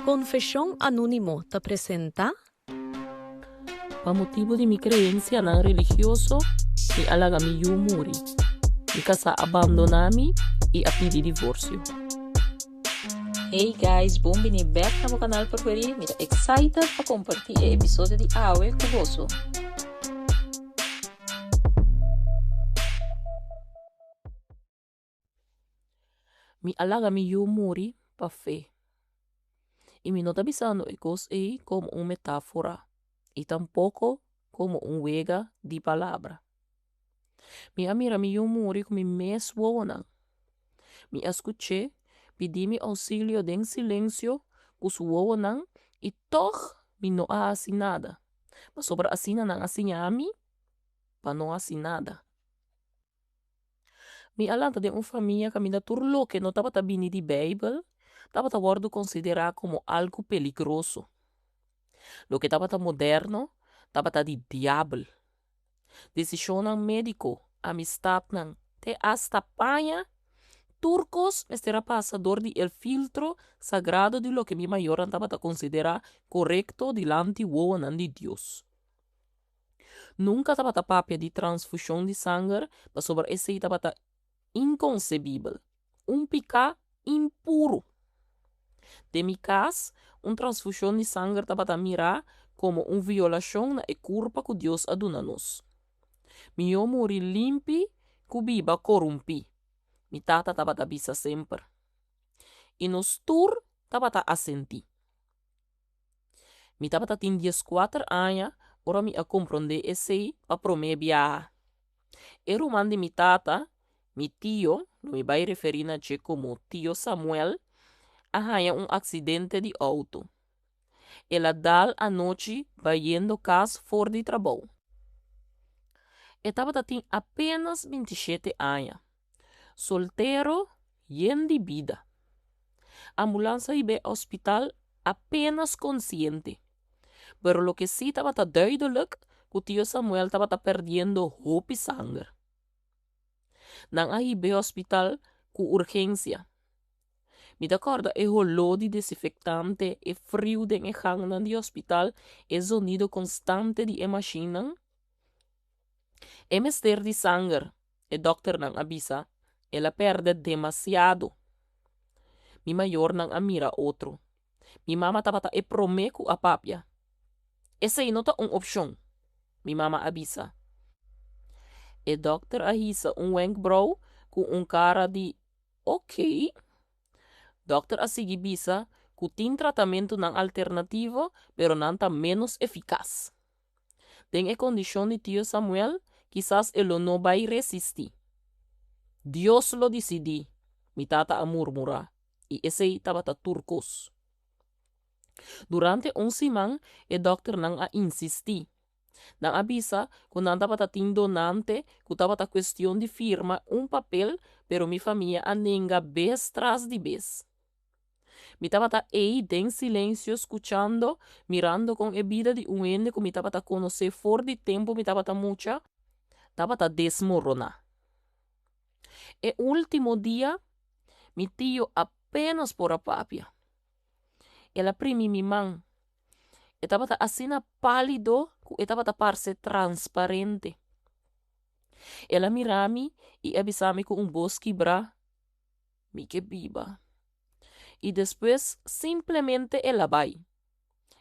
Confesión Anónimo te presenta Pa motivo de mi creencia na religioso, mi alaga mi muri. Mi casa abbandonami e a pedir divórcio. Hey guys, bem-vindos back no meu canal preferido. Me excited para compartilhar o episódio de Awe com você. Mi alaga mi muri pa fé. E mi nota bisando e cos como uma metáfora e tampouco como juega de palavra. Mi amira mi muri com mi mes wonan. Mi escuché, pedi mi auxílio den silêncio, kus wonan e toch mi no assim nada. Mas sobre assina nang asinyami, pa no assim nada. Mi alanta de família que me dá turlo que não estava bini de Bible, estava wordo considerado como algo peligroso. Lo que estava moderno, estava de diabo. Decisão médico, amistad nang te hasta panha, turcos será pasador de el filtro sagrado de lo que mi mayor estava considerar correcto delante de Dios. Nunca estava papia de transfusão de sangue, mas sobre esse estava inconcebível, picá impuro. De mi caso, transfusão de sangue estava mirar como violação na culpa que Deus aduna-nos. Mi muri limpi, cubiba corrompi. Mi tata estava bisa sempre. E nos tur estava assenti. Mi estava tin 14 anos, ora mi a compreender esse pa prome viajar. Era o de mi tata, mi tio, no me vai referir a como tio Samuel, arranha acidente de auto. Ela dal a noite vai yendo casa fora de trabalho. Estava tem apenas 27 anos. Solteiro, yen de vida. Ambulância ibe hospital apenas consciente. Pero lo que sí estaba duidelijk, que o tio Samuel estava perdendo hope sangue. Nang ibe hospital com urgência. Me acorda e rolô de desinfectante e frio de gang de hospital e sonido constante de machine. E mister de sangue, e dokter nang avisa, ela perde demasiado. Mi mayor nang amira outro. Mi mama tabata e promeco a papia. Essa aí não tá opção. Mi mama avisa. E dokter ahisa wenkbrauw com cara de ok. Dokter asigi bisa que tem tratamento não alternativo, pero não tá menos eficaz. Tem a condição de tio Samuel, quizás ele não vai resistir. Dios lo decidi, mi tata a murmurar, e esse estava turcos. Durante semana, o dokter não a insistir. Não avisa que não estava tindo donante, que estava questão de firma papel, pero mi família a nenga vez tras de vez. Me estava aí em silêncio, escutando, mirando com a vida de ende que me estava conhecer fora de tempo, me estava mucha, estava desmoronar. E último dia, mi tio apenas por a papia. Ela primi mi mão. Estava assim pálido, que estava parece transparente. Ela mirami e avisami com voz quebra. Mi que viva. E depois, simplesmente, ela vai.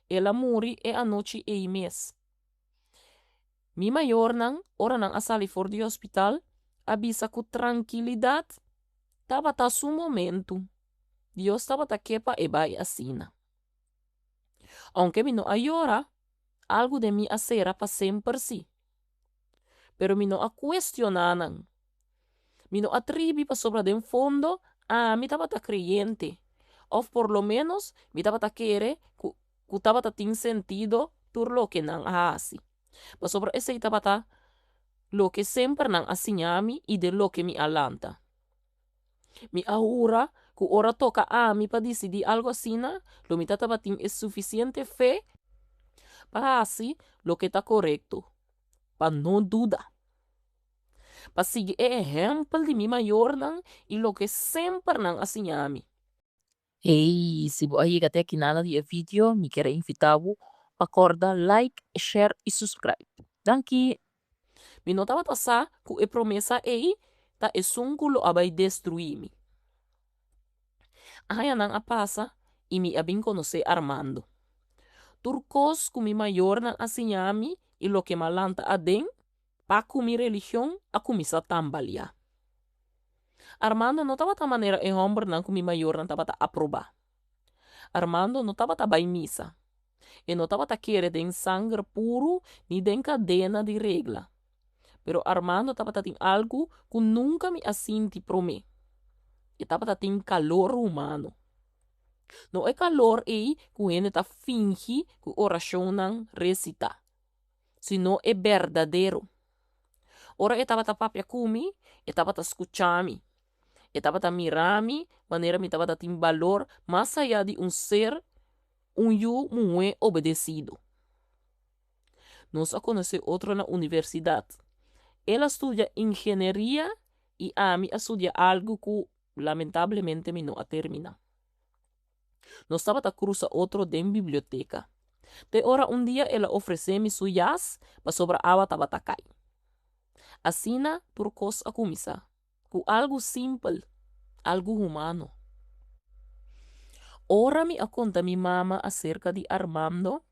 Ela muri e a noite e mês. Mi mayor nang, ora nang asali for de hospital, avisa com tranquilidade, estava su momento. Deus estava quepa e vai assina. Aunque mi no ayora, algo de mi acera pa sempre si. Pero mi no a questionanan. Mi no atribi pa sobra de fondo, mi estaba creyente. O por lo menos, mi estaba quere, que estaba tin sentido, tur lo que nan hace. Pa sobra ese estaba lo que sempre nan asinyami y de lo que mi alanta. Mi ahura, que ora toca mi pa decidir algo asina, lo mi estaba tin es suficiente fe pa hacer lo que está correcto. Pa no duda. Pa seguir ejemplo de mi mayor nan y lo que sempre nan asinyami. Hey, se você chega até aqui nada de vídeo, me quero invitar para acordar like, share e subscribe. Danke. Mi não tava sa ku e promessa ei ta e sunkulo abai destruir-me. Aí não a passa e me abin conhecer Armando. Turcos ku mi maior na asinhami e lo que malanta aden pa ku mi religião a kumisa tambalia. Armando não tava ta maneira e hombre não ku mi maior não tava ta aprovar. Armando não tava ta bai missa. E não tava ta querer den sangue puro ni den cadena de regla. Pero Armando tava ta tem algo que nunca me assinti pro me. E tava ta tem calor humano. Não é calor aí que ele tá fingi que oração não recita. Sino é verdadeiro. Ora eu tava ta papia kumi, eu tava ta escuchami. Eu tava ta mirami, maneira me tava ta tem valor, mais allá de ser, eu muito obedecido. Nós a conhecer outro na universidade. Ela estudia engenharia e a mim estudia algo que lamentavelmente me não a termina. Nós estava a cruzar outro den biblioteca. De hora dia ela ofereceu-me su jazz para sobra água tava a cai. Assina turcos a começar. Com algo simples, algo humano. Ora me a conta mi mama acerca de Armando.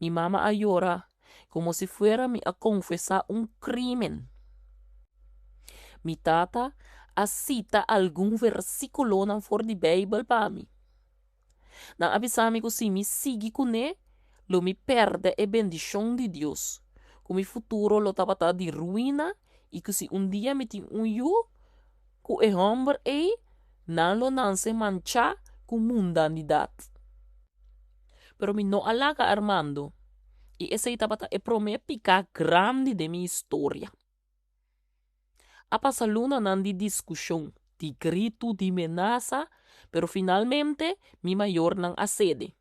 Mi mama a llorar como si fuera me a confesar un crimen. Mi tata a cita algum versículo na for de Bible para mim. Na avisar-me que se me sigue com ele, lo me perde a bendição de Deus. Que mi futuro lo tava de ruína e que se dia me tem eu, que é homem aí, não se mancha com mundanidade. Pero mi não alaga Armando. E esse tava é promete picar grande de minha história. A passar luna nan de discussão, de grito, de ameaça, pero finalmente mi maior não acede.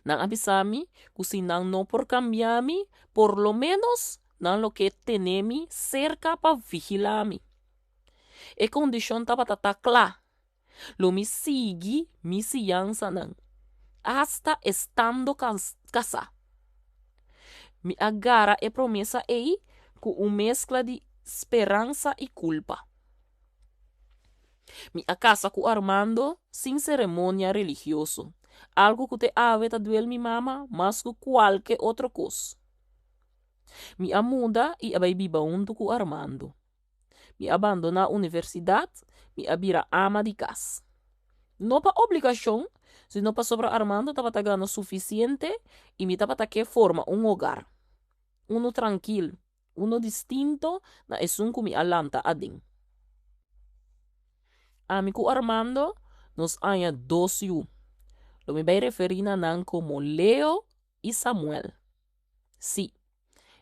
Não avisami que se não por cambiar-me, por lo menos não lo que tenemi cerca para vigilar-me. E condição tava clara. Lo me sigue mi fiança não. Hasta estando casado. Me agarra e promessa aí com uma mescla de esperança e culpa. Me casa com Armando sem cerimônia religiosa. Algo que te aveta duel mi mama, mas que qualquer outra coisa. Me muda e abai biba junto com Armando. Me abandona a universidade, me abira ama de casa. Não para obrigação, sino para sobra Armando estava ganhando suficiente e me estava que forma um hogar. Uno tranquilo, uno distinto na esun que me alanta adin. Amigo Armando, nos haya dos yu. Lo me vai referir a nan como Leo y Samuel. Sí,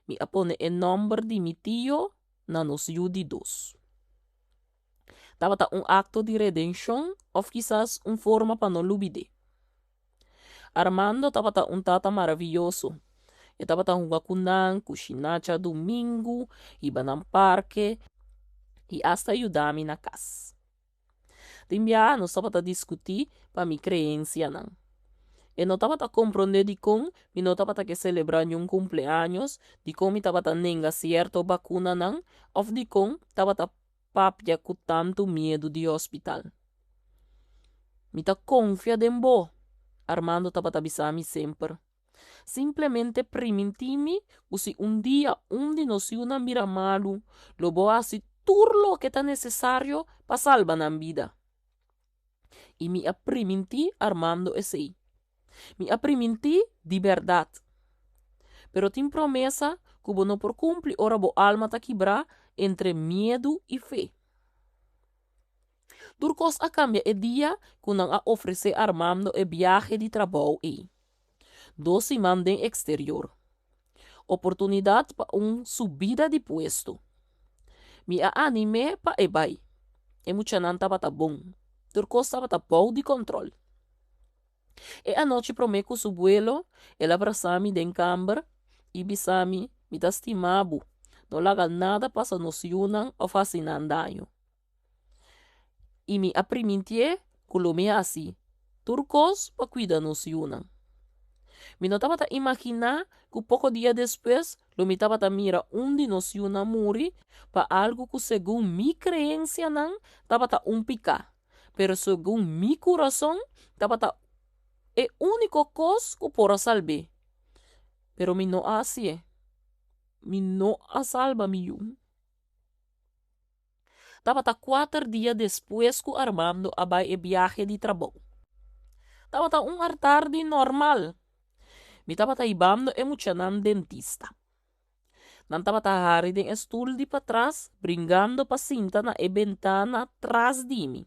me apone el nombre de mi tío na nos yu de dos. Tava un acto de redención of quizás un forma para no olvidar. Armando tava un tata maravilloso. E tava un wakunan, kushinacha domingo, iba ng parque, e hasta ayudami na casa. Timbia, nós tava discutir para mi creencia nan. E não tava compreender de como mi não tava que celebrar um cumpleaños, de como mi tava nenga certo vacuna nan, of de como tava papia com tanto medo de hospital. Mi ta confia dem bo. Armando tava avisami sempre. Simplesmente permitimi que se dia de nós una mira malo, lo vou fazer tudo lo que está necessário para salvar a vida. E me permiti Armando esse. Me permiti de verdade. Pero tem promessa que vou não por cumprir, ora bo alma ta quebrar entre medo e fé. Turcos a cambia e dia que não a oferecer Armando e viaje de trabalho e 12 mandem exterior. Oportunidade para subida de puesto. Me anime para ebai. E mucha nanta para bom. Turcos estava bom de controle. E a noite prometo su vuelo, ela abraçami den camber e bisami me estimabo. Não laga nada para se nos unan ou facinan daño. E me aprimintie Kulumia assim, turcos pa cuida-nos yunan. Mi não estava a imaginar que pouco dia depois, eu me estava a mira onde nos yuna muri para algo que segundo minha crença não estava a picar. Pero segundo meu coração, estava a é único coisa que pora salvar. Pero mi não assim. Mi não a salva mi yun. Estava a 4 dias depois que Armando abai e viaje de trabalho. Estava a tarde normal. Mi estava a ibando e muchanan dentista. Não estava a hari den stoel de para trás, brincando pa cinta na e ventana atrás de mim.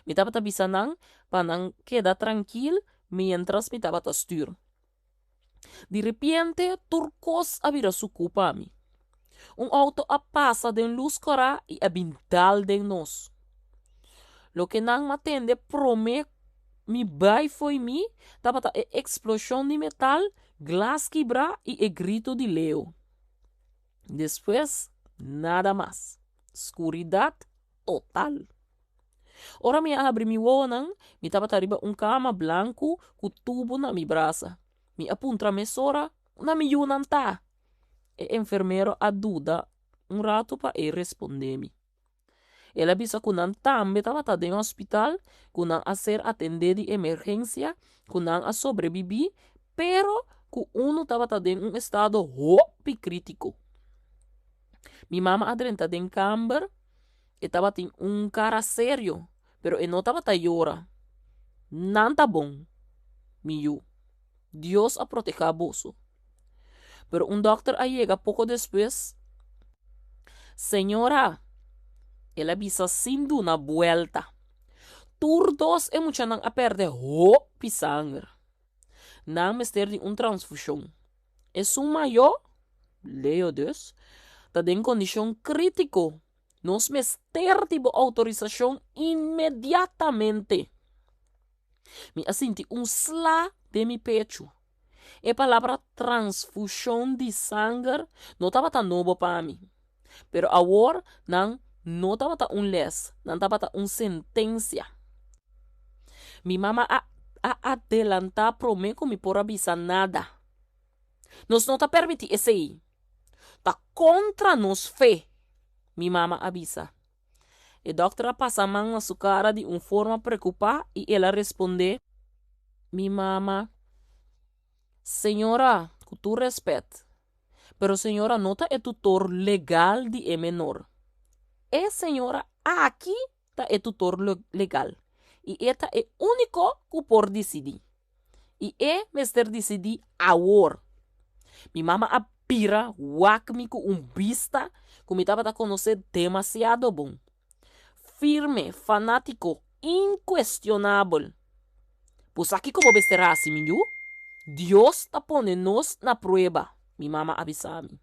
Mi estava a bisanan para não quedar tranquilo mientras mi estava a styr. De repente, turcos abira su culpa a mim. Auto a passa den luz cora e a bintal den nos. Lo que não me atende prome mi bai foi mi, estava a explosão de metal, glas quebrar e grito de leo. Depois, nada mais. Escuridão total. Ora me abre mi wonan, mi estava arriba cama branco com tubo na mi braça. Mi apunta a mesora, na mi yunan tá. E enfermeiro a duda rato para responder-me. Ela disse que não também estava no hospital, que não a ser atendido de emergência, que não a sobreviver, pero que uno estava em estado hope crítico. Mi mama adrenta den camber e estava em cara sério, pero não estava a llorar. Não tá bom. Miu. Deus a proteger a bolso. Pero doctor llega pouco depois. Senhora, ela avisa sin una vuelta. Turdos e mucha nang a perder hope sangue. Nang mester de transfusão. Es maior, leo dus, dat em condição crítico. Nos mester de autorização imediatamente. Me assinti sla de mi pecho. E palavra transfusão de sangue não estava tão novo para mim. Pero agora não estava les, não estava sentença. Mi mama a adelantar para mim que me por avisar nada. Nos não está permitido esse aí. Está contra nos fé. Mi mama avisa. E doutora passa a mão na sua cara de forma preocupada e ela responde: Mi mama, senhora, com tu respeito, pero senhora nota é tutor legal de menor. E senhora aqui tá é tutor legal. E esta é único que por decidir. E mester decidir agora. Mi mama apira, wak-me com vista, que me estava a conhecer demasiado bom. Firme, fanático, inquestionável. Pues aqui como besterá assim, minho? Deus está pondo-nos na prova, mi mama avisa-me.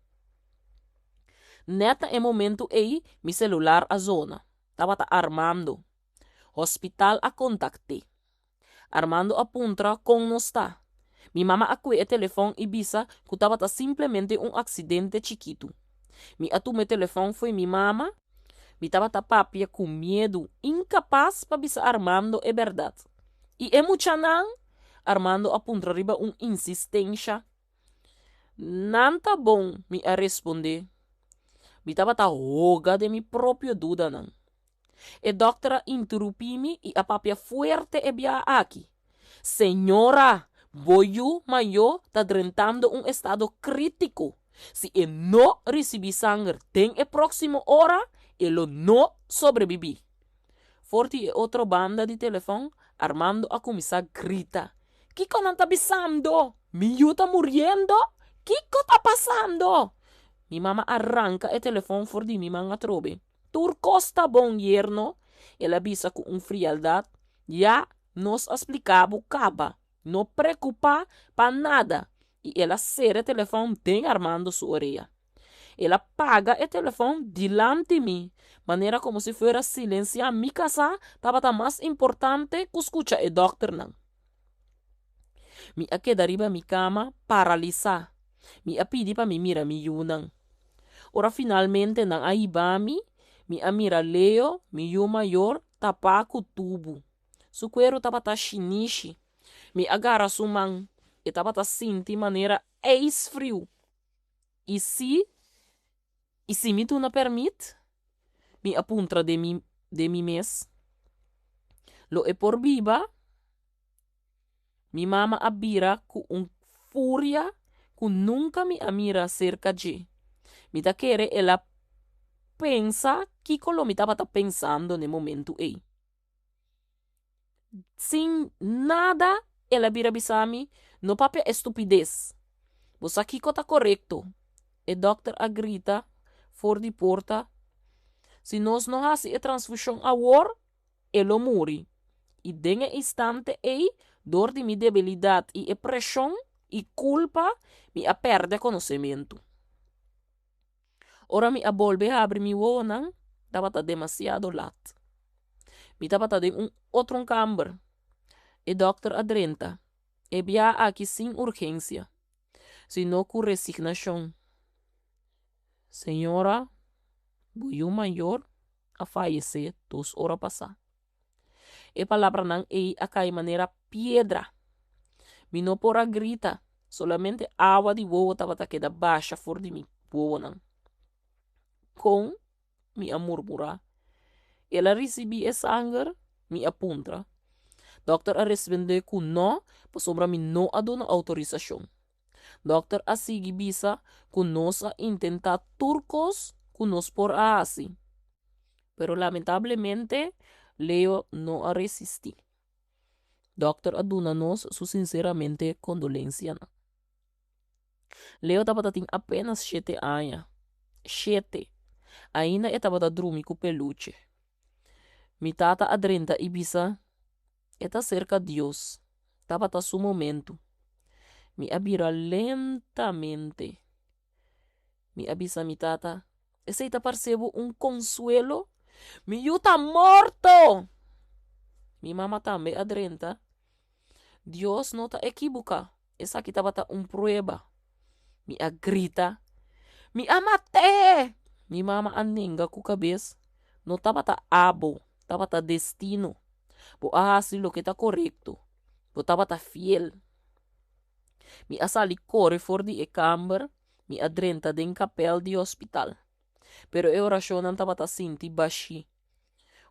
Neta é momento aí, mi celular a zona. Estava armando. Hospital a contacte. Armando apunta com não está. Mi mama acue o telefone e bisa que estava simplesmente acidente chiquito. Mi atume telefone foi mi mama. Mi estava papia com medo, incapaz para bisa Armando é verdade. E é muito não. Armando apunta riba insistência. Não tá bom, me a responder. Me estava roga de mi própria dúvida não. E doutora interrompi-me e a papia fuerte e bia aqui. Senhora, voyo maior tá drentando estado crítico. Se não receber sangue tem a próxima hora, ele não sobrevive. Forte e outra banda de telefone, Armando a começar a gritar. Kiko não tá pisando? Miu tá morrendo? Kiko tá passando? Mi mama arranca o telefone for de mi manga trobe. Turcos tá bom, yerno. Ela avisa com frialdade. Já nos explicava o caba. Não preocupa para nada. E ela cera o telefone bem Armando sua orelha. Ela paga o telefone delante de mim. Maneira como se fosse silenciar mi casa. Estava mais importante que escuchar o doctor não. Mi a quedariba mi cama paralisar. Mi a pedir para mi mira mi yunang. Ora finalmente nang aibami, mi a mira Leo, mi yu maior, tapa com tubo. Su cuero tabata shinishi. Mi agarra su man e tabata sinti manera ijsfrio. E se me tu não permite, me apunta de mi mes. Lo e por viva, mi mama abira com fúria que nunca me amira cerca de. Me ta querer ela pensa que lo me estava pensando no momento aí. Sem nada, ela vira bisami, no papel estupidez. Você aqui tá correto. E doctor a grita, for de porta, se nós não hacemos a transfusão agora, ele morre. E dengue instante aí, dor de minha debilidade e pressão e culpa, me a perde conhecimento. Ora me a volve a abrir mi wonan, estava demasiado lat. Me estava em outro camber. E doctor adrenta, e via aqui sem urgência, sino com resignação. Senhora, o maior a falecer 2 horas passar. E palavra não é a cair maneira piedra. Me não por a grita, solamente água de boa estava queda baixa fora de mim, boa não. Com me a murmurar. Ela recebe esse sangue, me apunta. Doctor a responder que não, por sobre mim não a dona autorização. Doctor a seguir bisa que nós a intentar turcos que nós por assim. Pero lamentavelmente, Leo não a resistir. Doctor a dona nos su sinceramente condolência. Leo estava tendo apenas 7 anos. 7. Ainda estava dormindo com peluche. Mi tata adrenta e bisa, está cerca de Deus. Estava a su momento. Me abira lentamente. Me avisa mi tata. Esse está percebo consuelo. Mi está morto. Mi mamá também adrenta. Deus não está equívoca. Essa aqui estava prueba. Me grita. Me amate. Mi mama aninga com cabeça. Não estava abo. Estava destino. Bo assim lo que está correto. Bo estava fiel. Mi asali corre for di camber, mi adrenta den capel di hospital. Pero eu racionan tabata sinti baixi.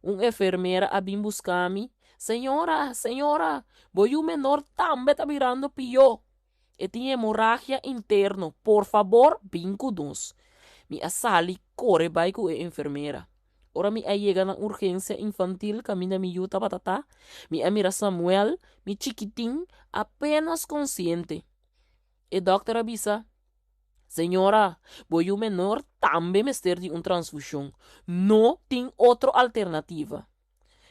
Enfermeira abim buscami. Senhora, voy o menor tambe tá virando pior. E tinha hemorragia interno. Por favor, vim cudos. Mi asali corre vai com a enfermeira. Ora mi llega na urgência infantil, camina mi yuta batata. Mi mira Samuel, mi chiquitín, apenas consciente. E doctor avisa, senhora, voy o menor também mister de transfusão. Não tem outra alternativa.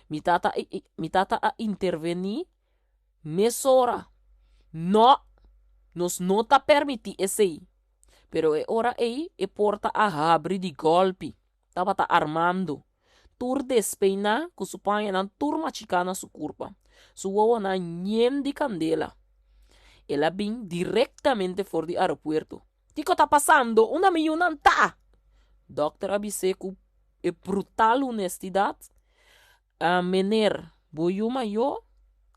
Mi tata a intervenir, mesora. Não, nos não tá permitir esse aí. Pero é hora aí, e porta a abre de golpe. Tava armando. Tur despeina, que su panha na turma chicana su curva. Su wawa na nhem de candela. Ela vem diretamente fora do aeroporto. Tico tá passando? Uma milhona tá. Doctor Abiseco e brutal honestidade. A menor, boiu maior,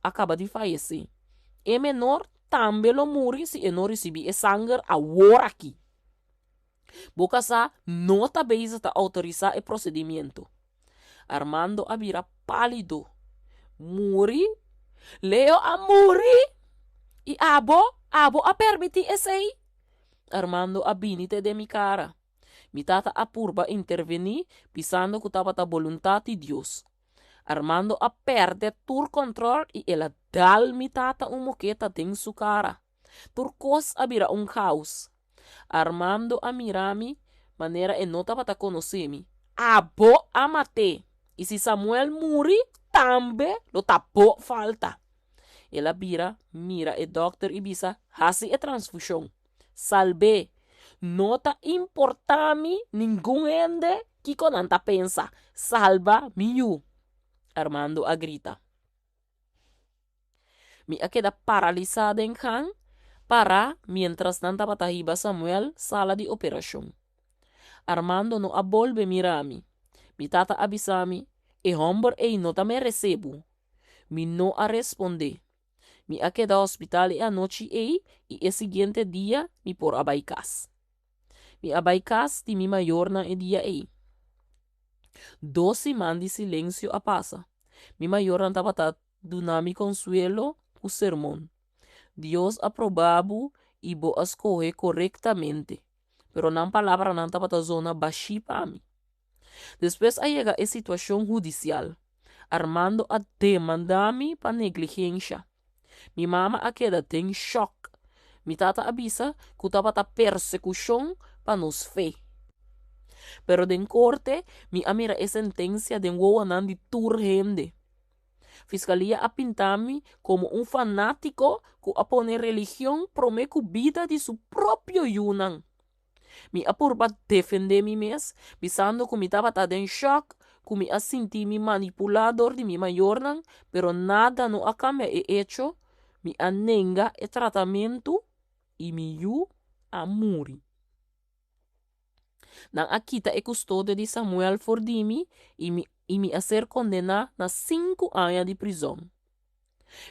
acaba de falecer. E menor também lo morre se não receber sangue agora aqui. Boca sa não tá bem a autorizar o procedimento. Armando a vira pálido. Morre? Leo a morre? E abo a permitir esse aí? Armando a binite de mi cara. Mi tata a purba intervenir, pisando que estava a vontade de Deus. Armando a perde tur control e ela dal mi tata moqueta em sua cara. Turcos a vira caos. Armando a mirami, maneira e não estava a conhecer-me. Abo a mate. E se Samuel morre, também lo tapou falta. Ela vira, mira e doctor e bisa, hasi e transfusão. Salve. Nota importami ninguém ende que conanta pensa. Salva miu. Armando a grita. Me queda paralisada em can. Para, mientras tanta batahiba Samuel, sala de operação. Armando no abolve mirami. Mi tata avisami, e hombre ei nota me recebo. Mi no a responder. Mi a quedado hospital e anoche y el siguiente día mi por abaikas. Mi abaikas di mi mayor na e dia 12 man de silêncio a passa. Mi mayor andava a dunami consuelo o sermão. Dios aprobado e bo escoger correctamente. Pero não palavra não estava a zona baixi para mim. Depois aí chega a situação judicial. Armando a demandar-me para negligência. Mi mama a queda tem choque. Mi tata avisa que estava a persecução para nos fé. Pero den corte, mi amira a sentencia de un de turgente. Fiscalía a pintarme como un fanático que a poner religión promeco vida de su propio yunan. Mi apurba defender mi mes, visando que mi estaba en shock, que mi a sentir mi manipulador de mi mayornan, pero nada no a cambio he hecho, mi anenga el tratamiento y mi yu a muri. Nang akita e custodia de Samuel Fordimi e me a ser condenado na 5 anos de prisão.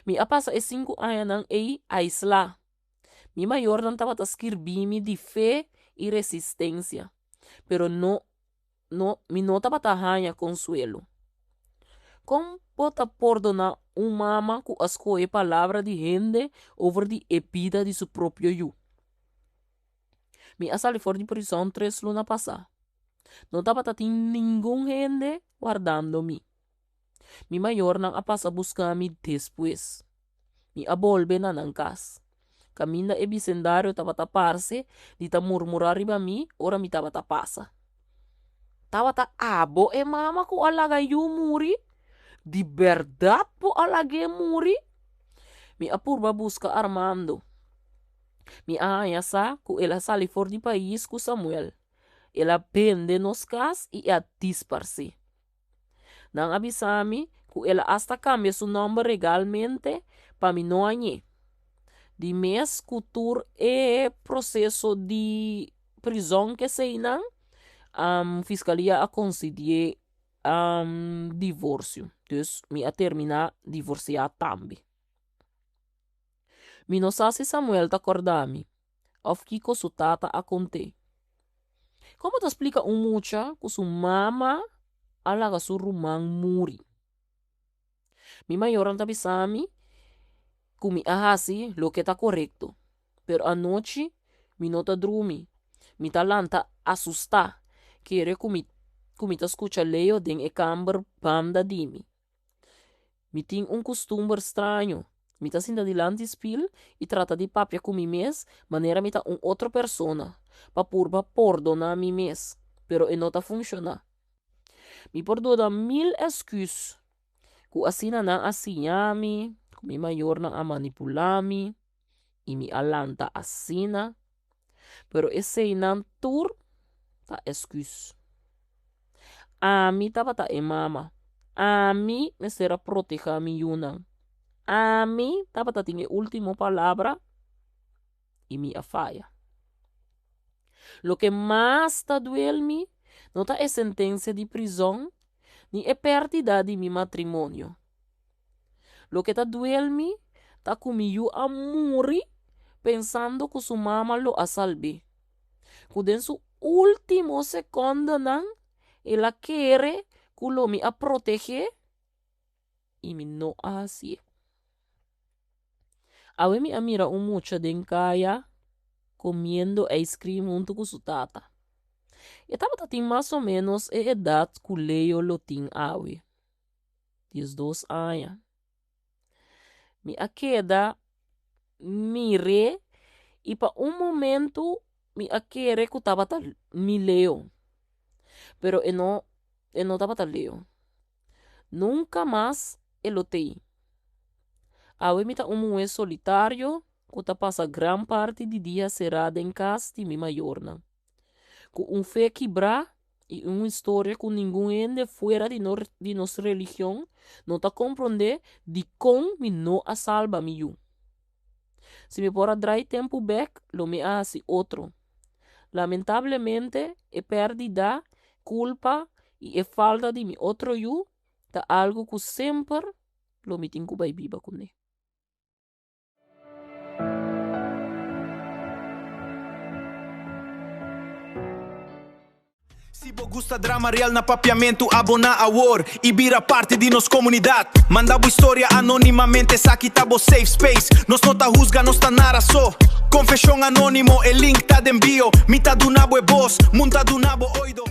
Me a passa e 5 anos nang a isla. Mi maior não estava a escrever de fé e resistência, pero mi não estava a ganhar consuelo. Como pode perdonar mama que escolhe palavra de gente over de epida de seu próprio yu? Mi a sali for de prisão 3 lunas passar. Não estava tendo nenhum gente guardando-me. Mi maior não a passa buscar-me depois. Mi a volve na casa. Caminha e bicendário estava a tapar-se, de ta murmurar riba mi, ora mi estava a passa. Tava ta abo e mama ko alaga yu muri? De verdade po alaga muri? Mi a purba busca Armando. Mi a sa que ela sali for de país com Samuel. Ela pende nos cas e a disparse. Não avisame que ela hasta cambia seu nome legalmente para mi não anhe. De mês cultura e processo de prisão que se não, fiscalia a conceder divórcio. Dus mi a terminar divorciar também. Mi não sabe se Samuel tá acordando. Of que com sua tata a conte. Como te explica mucha que sua mama alaga su rumang muri? Mi maior anta bisami que mi ahasi lo que tá correcto. Pero anoche mi não tá dormi. Mi tá lanta assustar. Quere que mi tá escucha leo den e camber banda dimi. Mi tem costume estranho. Mi tá sinta dilante spil e trata de papia com mi mes, maneira mi tá outra persona. Pa purba perdonar mi mes. Pero e não tá funciona. Mi perdona 1000 excus. Que assim não assinhami, que mi maior não a manipulami, e mi alanta assina. Pero esse não tur tá excus. A mi tava tá e mama. A mi me será proteger mi yunang. A mí, estaba tinha última palavra e me afaya. Lo que mais está duele não está é sentença de prisão, nem é pérdida de mi matrimônio. Lo que está duele está comigo a morrer, pensando que sua mama lo a salve. Que em su último segundo, ela quer que lo me a proteger e me não assim. Awe mi amira mucha den kaya comiendo ice cream junto com su tata. E tava tem mais ou menos a idade que Leo lo tem awe. 12 anos. Mi a queda mire e pa momento mi a querer que tava mi Leo. Pero e não tava Leo. Nunca mais ele tem. Awe mi ta é solitário, que ta passa gran parte de dia cerrada em casa de mi mayorna. Com fé quebrar e uma história que ninguém ende fora de nossa religião não ta compreender de como mi não a salva mi yu. Se me pora drai tempo back, lo me hace outro. Lamentavelmente, é pérdida, culpa e falta de mi outro yu, ta algo que sempre lo mitin ko bay biba kunne. Se você gusta drama real na papiamento, abona a War e vira parte de nos comunidade. Manda boa história anonimamente, aqui tá bo safe space. Nos não tá rusga, nos tá nara só. Confession anónimo, el link tá de envio. Mitad do nabo é boss, monta do nabo oido.